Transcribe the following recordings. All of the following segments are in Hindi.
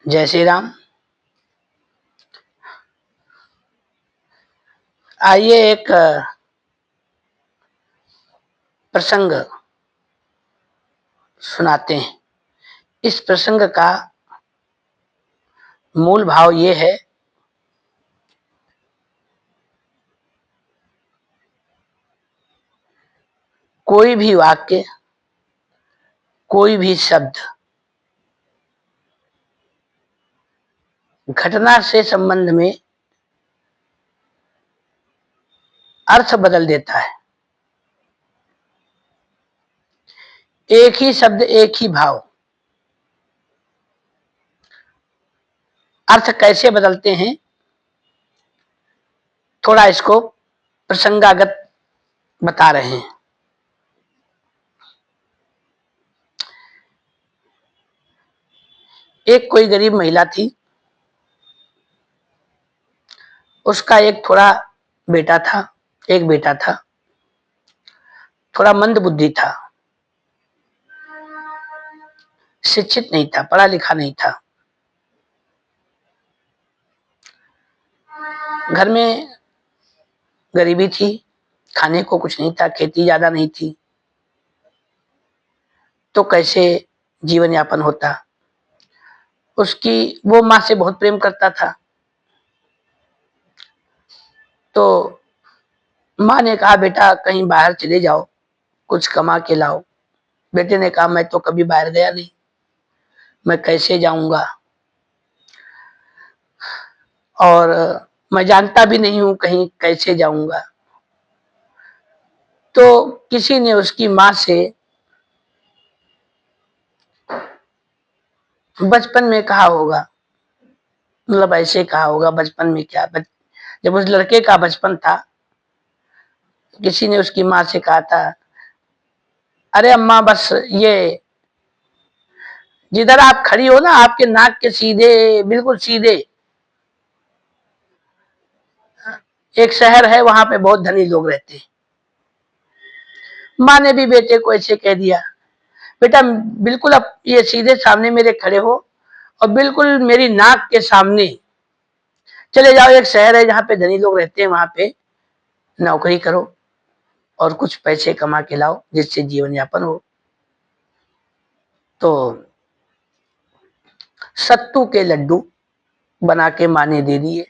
जय श्री राम। आइए एक प्रसंग सुनाते हैं। इस प्रसंग का मूल भाव ये है कोई भी वाक्य, कोई भी शब्द घटना से संबंध में अर्थ बदल देता है। एक ही शब्द, एक ही भाव, अर्थ कैसे बदलते हैं, थोड़ा इसको प्रसंगागत बता रहे हैं। एक कोई गरीब महिला थी, उसका एक बेटा था, थोड़ा मंद बुद्धि था, शिक्षित नहीं था, पढ़ा लिखा नहीं था। घर में गरीबी थी, खाने को कुछ नहीं था, खेती ज्यादा नहीं थी, तो कैसे जीवन यापन होता। वो माँ से बहुत प्रेम करता था, तो माँ ने कहा बेटा कहीं बाहर चले जाओ, कुछ कमा के लाओ। बेटे ने कहा मैं तो कभी बाहर गया नहीं, मैं कैसे जाऊंगा, और मैं जानता भी नहीं हूं कहीं कैसे जाऊंगा। तो किसी ने उसकी माँ से बचपन में कहा होगा, मतलब ऐसे कहा होगा, बचपन में क्या, जब उस लड़के का बचपन था, किसी ने उसकी माँ से कहा था, अरे अम्मा बस ये जिधर आप खड़ी हो ना, आपके नाक के सीधे, बिल्कुल सीधे एक शहर है, वहां पे बहुत धनी लोग रहते हैं। माँ ने भी बेटे को ऐसे कह दिया, बेटा बिल्कुल अब ये सीधे सामने मेरे खड़े हो और बिल्कुल मेरी नाक के सामने चले जाओ, एक शहर है जहाँ पे धनी लोग रहते हैं, वहां पे नौकरी करो और कुछ पैसे कमा के लाओ जिससे जीवन यापन हो। तो सत्तू के लड्डू बना के माँ ने दे दिए।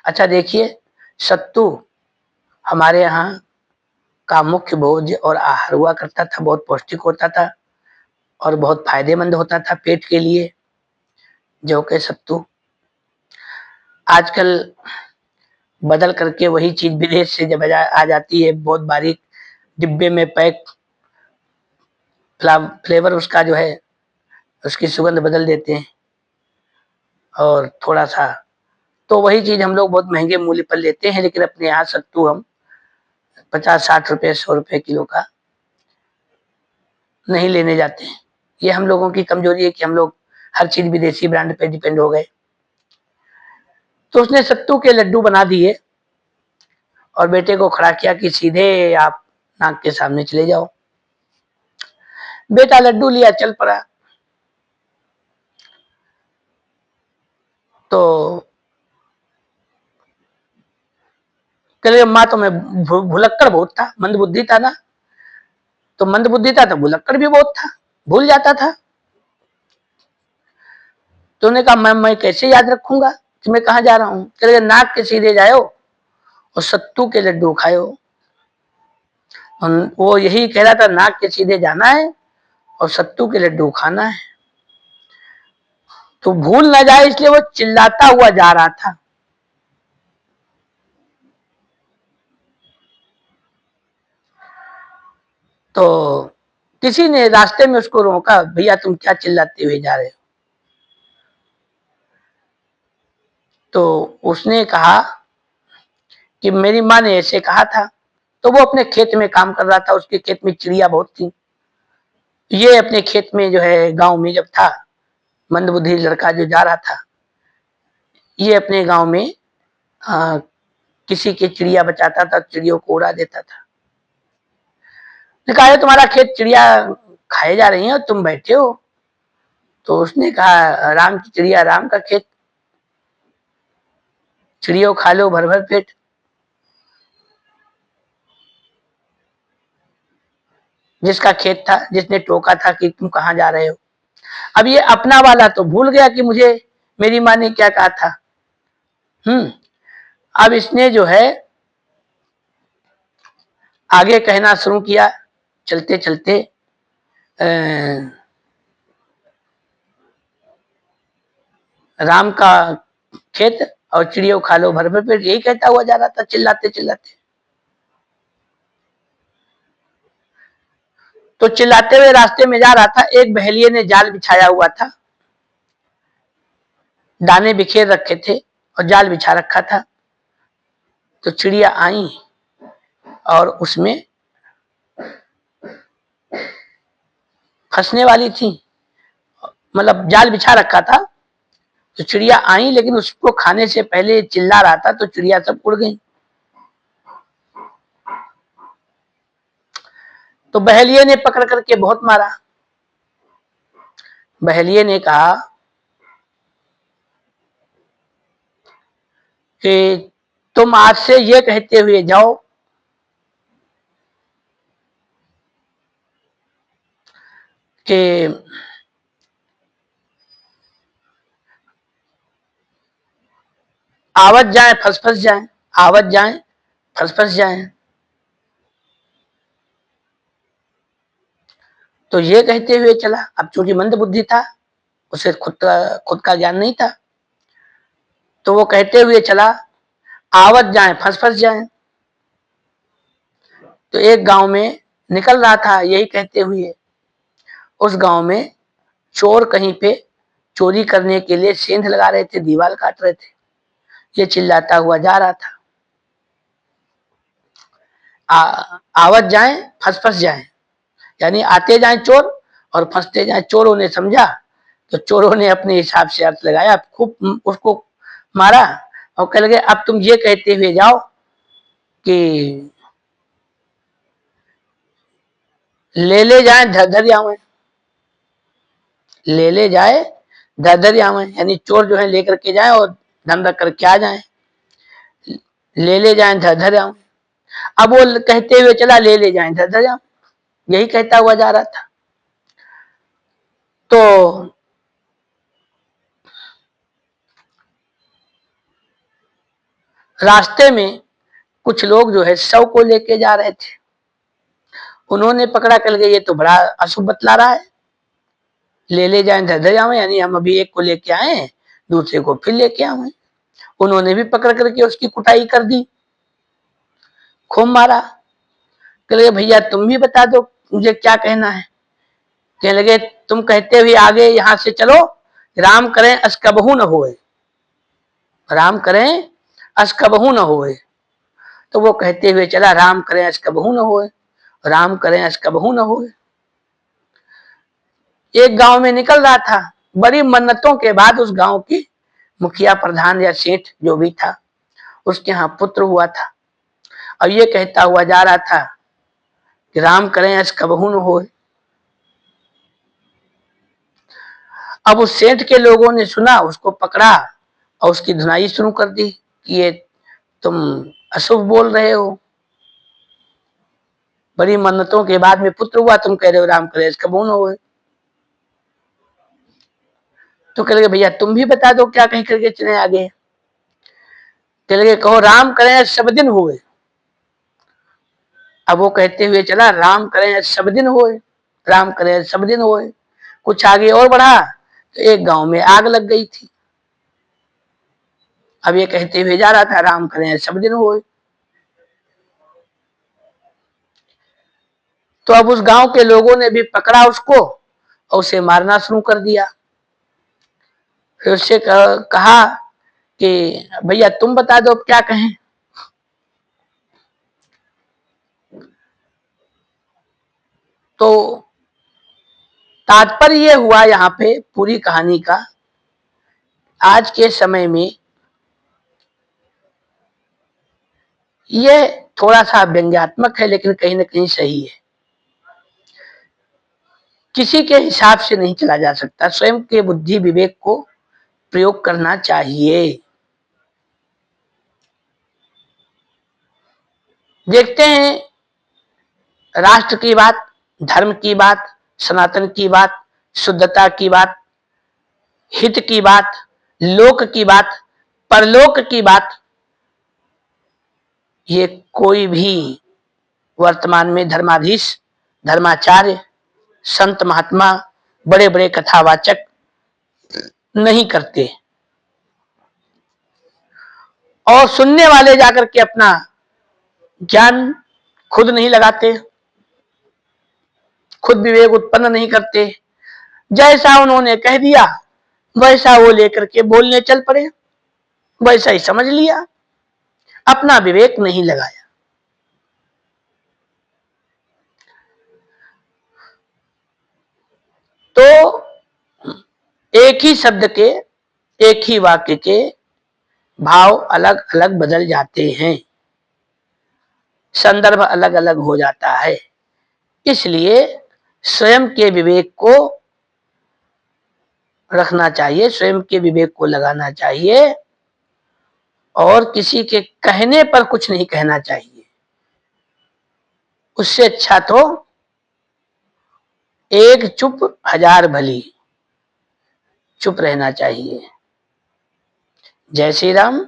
अच्छा देखिए, सत्तू हमारे यहाँ का मुख्य भोज्य और आहार हुआ करता था, बहुत पौष्टिक होता था और बहुत फायदेमंद होता था पेट के लिए। जौ के सत्तू आजकल बदल करके वही चीज विदेश से जब आ जाती है, बहुत बारीक डिब्बे में पैक, फ्लेवर उसका जो है, उसकी सुगंध बदल देते हैं और थोड़ा सा, तो वही चीज हम लोग बहुत महंगे मूल्य पर लेते हैं। लेकिन अपने यहाँ सत्तू हम 50-60 रुपए 100 रुपए किलो का नहीं लेने जाते हैं। ये हम लोगों की कमजोरी है कि हम लोग हर चीज विदेशी ब्रांड पे डिपेंड हो गए। तो उसने सत्तू के लड्डू बना दिए और बेटे को खड़ा किया कि सीधे आप नाक के सामने चले जाओ। बेटा लड्डू लिया, चल पड़ा। तो कह माँ तो मैं भुलक्कड़ बहुत था, मंद बुद्धि था ना, तो मंद बुद्धि था तो भुलक्कड़ भी बहुत था, भूल जाता था। तो उन्होंने कहा मैं कैसे याद रखूंगा कि मैं कहाँ जा रहा हूँ। चले नाक के सीधे जाओ और सत्तू के लड्डू खाओ। वो यही कह रहा था, नाक के सीधे जाना है और सत्तू के लड्डू खाना है। तो भूल ना जाए इसलिए वो चिल्लाता हुआ जा रहा था। तो किसी ने रास्ते में उसको रोका, भैया तुम क्या चिल्लाते हुए जा रहे हो। तो उसने कहा कि मेरी माँ ने ऐसे कहा था। तो वो अपने खेत में काम कर रहा था, उसके खेत में चिड़िया बहुत थी। ये अपने खेत में जो है, गांव में जब था, मंदबुद्धि लड़का जो जा रहा था, ये अपने गांव में किसी की चिड़िया बचाता था, चिड़ियों को उड़ा देता था। ने कहा तुम्हारा खेत चिड़िया खाए जा रही है और तुम बैठे हो। तो उसने कहा राम की चिड़िया राम का खेत, चिड़ियों खा लो भर भर पेट। जिसका खेत था, जिसने टोका था कि तुम कहाँ जा रहे हो। अब ये अपना वाला तो भूल गया कि मुझे मेरी माँ ने क्या कहा था। अब इसने जो है आगे कहना शुरू किया, चलते चलते राम का खेत और चिड़ियों खा लो भर भर पेट, यही कहता हुआ जा रहा था चिल्लाते चिल्लाते। तो चिल्लाते हुए रास्ते में जा रहा था, एक बहेलिये ने जाल बिछाया हुआ था, दाने बिखेर रखे थे और जाल बिछा रखा था। तो चिड़िया आई और उसमें फंसने वाली थी, मतलब जाल बिछा रखा था। तो चिड़िया आई, लेकिन उसको खाने से पहले चिल्ला रहा था, तो चिड़िया सब उड़ गई। तो बहेलिये ने पकड़ करके बहुत मारा। बहेलिये ने कहा कि तुम आज से ये कहते हुए जाओ कि आवत जाए फंस फंस जाए, आवत जाए फंस फंस जाए। तो ये कहते हुए चला। अब चूंकि मंद बुद्धि था, उसे खुद का ज्ञान नहीं था, तो वो कहते हुए चला आवत जाए फंस फंस जाए। तो एक गांव में निकल रहा था यही कहते हुए। उस गांव में चोर कहीं पे चोरी करने के लिए सेंध लगा रहे थे, दीवार काट रहे थे। ये चिल्लाता हुआ जा रहा था, आवत जाए फंस फंस जाए, यानी आते जाए चोर और फंसते जाए। चोरों ने समझा, तो चोरों ने अपने हिसाब से अर्थ लगाया, खूब उसको मारा और कह लगे अब तुम ये कहते हुए जाओ कि ले जाए धर आवे, ले जाए धर आवे, यानी चोर जो है लेकर के जाए और धन रख करके आ जाए, ले जाए धर आवे। अब वो कहते हुए चला ले जाए धर आवे, यही कहता हुआ जा रहा था। तो रास्ते में कुछ लोग जो है शव को लेके जा रहे थे। उन्होंने पकड़ा, कर गए ये तो बड़ा अशुभ बतला रहा है, ले जाए धर आवे, यानी हम अभी एक को लेके आए दूसरे को फिर लेके आवे। उन्होंने भी पकड़ करके उसकी कुटाई कर दी, खूब मारा। कह लगे भैया तुम भी बता दो मुझे क्या कहना है। कहने लगे तुम कहते हुए आगे यहां से चलो, राम करें अस्कबहू न होए, राम करें अस्कबहू न होए। तो वो कहते हुए चला राम करें अस्कबहू न होए, राम करें अस्कबहू न होए। एक गांव में निकल रहा था, बड़ी मन्नतों के बाद उस गांव की मुखिया प्रधान या सेठ जो भी था, उसके यहाँ पुत्र हुआ था। और ये कहता हुआ जा रहा था कि राम करें अस्कबहू न होए। अब उस सेठ के लोगों ने सुना, उसको पकड़ा और उसकी धुनाई शुरू कर दी कि ये तुम अशुभ बोल रहे हो, बड़ी मन्नतों के बाद में पुत्र हुआ, तुम कह रहे हो राम करे अस्कबहू न होए। तो कह लगे भैया तुम भी बता दो क्या कहीं करके चले आगे। कह लगे कहो राम करें सब दिन हुए। अब वो कहते हुए चला राम करें सब दिन होए, राम करें सब दिन होए। कुछ आगे और बढ़ा तो एक गांव में आग लग गई थी। अब ये कहते हुए जा रहा था राम करें सब दिन होए। तो अब उस गांव के लोगों ने भी पकड़ा उसको और उसे मारना शुरू कर दिया। फिर उससे कहा कि भैया तुम बता दो क्या कहें। तो तात्पर्य ये हुआ यहाँ पे पूरी कहानी का, आज के समय में ये थोड़ा सा व्यंग्यात्मक है लेकिन कहीं ना कहीं सही है। किसी के हिसाब से नहीं चला जा सकता, स्वयं के बुद्धि विवेक को प्रयोग करना चाहिए। देखते हैं, राष्ट्र की बात, धर्म की बात, सनातन की बात, शुद्धता की बात, हित की बात, लोक की बात, परलोक की बात, ये कोई भी वर्तमान में धर्माधीश, धर्माचार्य, संत महात्मा, बड़े बड़े कथावाचक नहीं करते। और सुनने वाले जाकर के अपना ज्ञान खुद नहीं लगाते, खुद विवेक उत्पन्न नहीं करते, जैसा उन्होंने कह दिया वैसा वो लेकर के बोलने चल पड़े, वैसा ही समझ लिया, अपना विवेक नहीं लगाया। तो एक ही शब्द के, एक ही वाक्य के भाव अलग अलग बदल जाते हैं, संदर्भ अलग अलग हो जाता है। इसलिए स्वयं के विवेक को रखना चाहिए, स्वयं के विवेक को लगाना चाहिए, और किसी के कहने पर कुछ नहीं कहना चाहिए। उससे अच्छा तो एक चुप हजार भली, चुप रहना चाहिए। जय श्री राम।